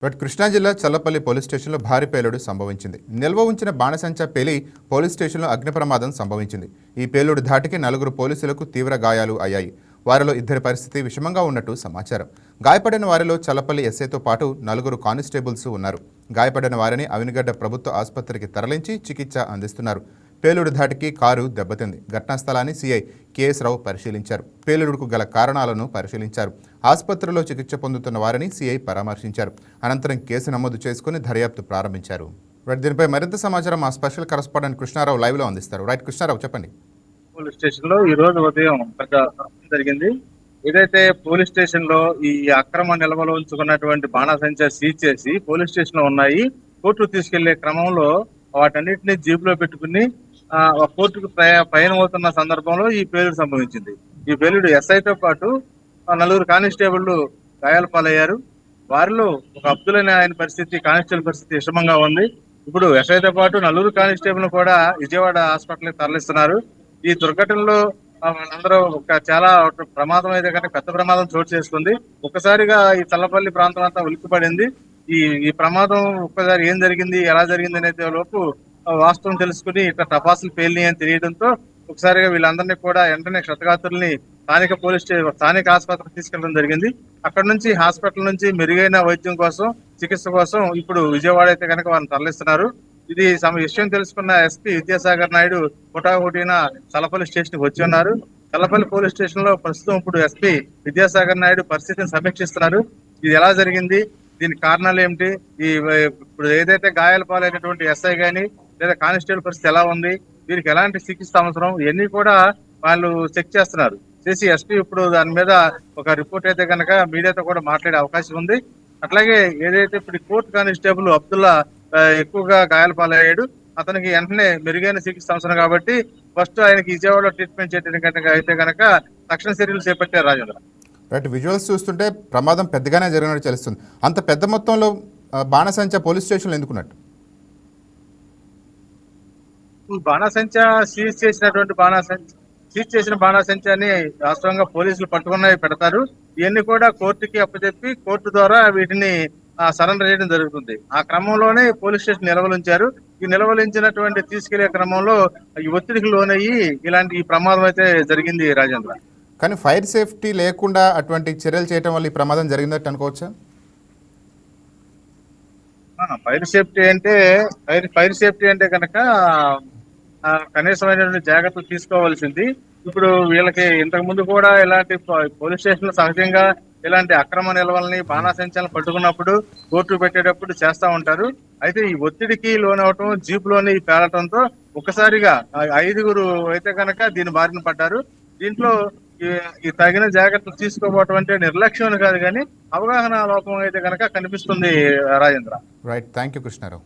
కృష్ణా జిల్లా చల్లపల్లి పోలీస్ స్టేషన్లో భారీ పేలుడు సంభవించింది. నిల్వ ఉంచిన బాణసంచా పేలి పోలీస్ స్టేషన్లో అగ్ని ప్రమాదం సంభవించింది. ఈ పేలుడు ధాటికి 4 పోలీసులకు తీవ్ర గాయాలు అయ్యాయి. వారిలో 2 పరిస్థితి విషమంగా ఉన్నట్టు సమాచారం. గాయపడిన వారిలో చల్లపల్లి ఎస్ఐతో పాటు 4 కానిస్టేబుల్స్ ఉన్నారు. గాయపడిన వారిని అవినిగడ్డ ప్రభుత్వ ఆసుపత్రికి తరలించి చికిత్స అందిస్తున్నారు. పేలుడు ధాటికి కారు దెబ్బతింది. ఘటనా స్థలాన్ని సీఐ కేఎస్ రావు పరిశీలించారు. పేలుడుకు గల కారణాలను పరిశీలించారు. ఆసుపత్రిలో చికిత్స పొందుతున్న వారిని సీఐ పరామర్శించారు. అనంతరం కేసు నమోదు చేసుకుని దర్యాప్తు ప్రారంభించారు. దీనిపై మరింత సమాచారం మా స్పెషల్ కరెస్పాండెంట్ కృష్ణారావు లైవ్ లో అందిస్తారు. కృష్ణారావు, చెప్పండి. పోలీస్ స్టేషన్ లో ఈ రోజు ఉదయం పెద్ద జరిగింది. ఏదైతే పోలీస్ స్టేషన్ లో ఈ అక్రమ నిల్వలో ఉంచుకున్నటువంటి బాణాసంచా సీజ్ చేసి పోలీస్ స్టేషన్ లో ఉన్నాయి. కోర్టుకు తీసుకెళ్లే క్రమంలో వాటన్నిటిని జీబులో పెట్టుకుని కోర్టుకు పయనం అవుతున్న సందర్భంలో ఈ పేలుడు సంభవించింది. ఈ పేలుడు ఎస్ఐతో పాటు 4 కానిస్టేబుళ్లు గాయాల పాలయ్యారు. వారిలో ఒక అబ్దుల్ అనే ఆయన పరిస్థితి, కానిస్టేబుల్ పరిస్థితి విషమంగా ఉంది. ఇప్పుడు ఎస్ఐతో పాటు 4 కానిస్టేబుల్ కూడా విజయవాడ హాస్పిటల్ కి తరలిస్తున్నారు. ఈ దుర్ఘటనలో వాళ్ళందరూ చాలా ప్రమాదం అయితే కనుక పెద్ద ప్రమాదం చోటు చేసుకుంది. ఒక్కసారిగా ఈ చల్లపల్లి ప్రాంతం అంతా ఉలిక్కిపడింది. ఈ ప్రమాదం ఒక్కసారి ఏం జరిగింది, ఎలా జరిగింది అనేది లోపు వాస్తవం తెలుసుకుని ఇట్లా టపాసులు పేలినాయి అని తెలియడంతో ఒకసారిగా వీళ్ళందరినీ కూడా వెంటనే క్షతగాత్రుల్ని స్థానిక ఆసుపత్రికి తీసుకెళ్లడం జరిగింది. అక్కడ నుంచి హాస్పిటల్ నుంచి మెరుగైన వైద్యం కోసం, చికిత్స కోసం ఇప్పుడు విజయవాడ అయితే కనుక వారిని తరలిస్తున్నారు. ఇది విషయం తెలుసుకున్న ఎస్పీ విద్యాసాగర్ నాయుడు హుటాహుటిన చల్లపల్లి స్టేషన్ కి వచ్చి ఉన్నారు. చల్లపల్లి పోలీస్ స్టేషన్ లో ప్రస్తుతం ఇప్పుడు ఎస్పీ విద్యాసాగర్ నాయుడు పరిస్థితిని సమీక్షిస్తున్నారు. ఇది ఎలా జరిగింది, దీనికి కారణాలు ఏమిటి, ఇప్పుడు ఏదైతే గాయాల పాలైనటువంటి ఎస్ఐ గాని లేదా కానిస్టేబుల్ పరిస్థితి ఎలా ఉంది, వీరికి ఎలాంటి చికిత్స అవసరం, ఇవన్నీ కూడా వాళ్ళు చెక్ చేస్తున్నారు. చేసి ఎస్పీ ఇప్పుడు దాని మీద ఒక రిపోర్ట్ అయితే కనుక మీడియాతో కూడా మాట్లాడే అవకాశం ఉంది. అట్లాగే ఏదైతే ఇప్పుడు కోర్టు కానిస్టేబుల్ అబ్దుల్లా ఎక్కువగా గాయాల పాలయ్యాడు, అతనికి వెంటనే మెరుగైన చికిత్స అవసరం కాబట్టి ఫస్ట్ ఆయనకి విజయవాడలో ట్రీట్మెంట్ చేయడం అయితే కనుక తక్షణ చర్యలు చేపట్టారు. రాజేంద్ర, విజువల్స్ చూస్తుంటే ప్రమాదం పెద్దగానే జరిగినట్టు తెలుస్తుంది. అంత పెద్ద మొత్తంలో బాణసంచా పోలీస్ స్టేషన్లో ఎందుకున్నట్టు? బాణాసంచా సీజ్ చేసిన బాణాసంచాని వాస్తవంగా పోలీసులు పట్టుకున్నవి పెడతారు. ఇవన్నీ కూడా కోర్టుకి అప్పచెప్పి కోర్టు ద్వారా వీటిని సరెండర్ చేయడం జరుగుతుంది. ఆ క్రమంలోనే పోలీస్ స్టేషన్ నిలవలించారు. ఈ నిలవలించినటువంటి తీసుకెళ్లే క్రమంలో ఈ ఒత్తిడికి లోనయ్యి ఈ ప్రమాదం అయితే జరిగింది. రాజేంద్ర, కానీ ఫైర్ సేఫ్టీ లేకుండా అటువంటి చర్యలు చేయడం వల్ల ఈ ప్రమాదం జరిగిందట్టు అనుకోవచ్చా? ఫైర్ సేఫ్టీ అంటే కనుక కనీసమైనటువంటి జాగ్రత్తలు తీసుకోవాల్సింది. ఇప్పుడు వీళ్ళకి ఇంతకు ముందు కూడా ఇలాంటి పోలీస్ స్టేషన్ సహజంగా ఇలాంటి అక్రమ నిల్వల్ని బాణాసంచాలను పట్టుకున్నప్పుడు కోర్టు పెట్టేటప్పుడు చేస్తా ఉంటారు. అయితే ఈ ఒత్తిడికి లోనవటం, జీపులోని పేలటంతో ఒక్కసారిగా 5 అయితే కనుక దీని బారిన పడ్డారు. దీంట్లో ఈ తగిన జాగ్రత్తలు తీసుకోవటం అంటే నిర్లక్ష్యం కాదు, కానీ అవగాహన లోపం అయితే కనుక కనిపిస్తుంది. Rajendra, thank you Krishnarao.